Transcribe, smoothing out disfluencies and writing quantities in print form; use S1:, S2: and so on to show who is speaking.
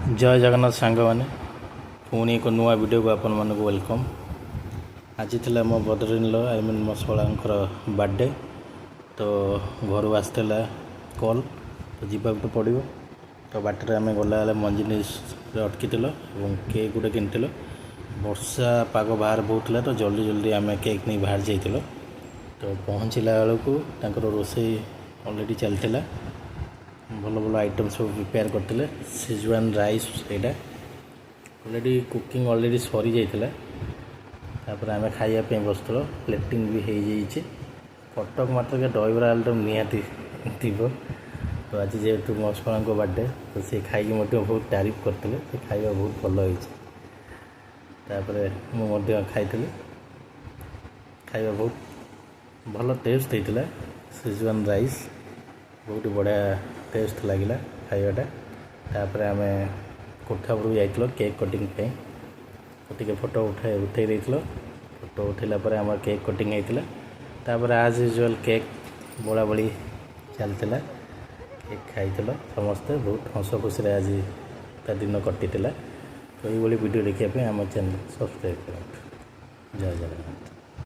S1: जय जगन्नाथ सांग मैंने पुणी एक नुआ वीडियो को आपण मानक वेलकम। आज थी मो brother in law I mean मो शोलांकर बर्थडे तो घर आसला कल तो जीवा तो पड़ो तो बाटर आम गला मंजिनी अटकी केक गोटे किन वर्षा पाग बाहर बहुत तो जल्दी जल्दी आम केक नहीं बाहर जाइल तो पहुँचला बेलू रोसे अलरेडी चलता भल भल आइटम सब प्रिपेयर करते सिजवान राइस यहाँ अलरेडी कुकिंग अलरेडी सरी जाता आम खायापी बसुल प्लेटिंग भी हो जाइए कटक मात्र के दहीबरा आलुदम निहाती थी तो आज जेहेतु मो छुआ बर्थडे तो सी खाई बहुत तारीफ करते से खाଇବା बहुत भल होपर खाई खाଇବା बहुत भल टेस्ट होता सिजवान राइस बहुत बढ़िया टेस्ट लगिला खाइबाटा तापर आम कोठा उपरକୁ ଯାଇଥିଲ केक कटिंग टे फोटो उठे फोटो उठेला आम केक कटिंग होता तापर आज यूजुअल केक बोला बड़ी चलता केक खाई समस्ते बहुत हस खुशी आज दिन कटी तो ये वीडियो देखिए आम चैनल सब्सक्राइब करें। जय जगन्नाथ।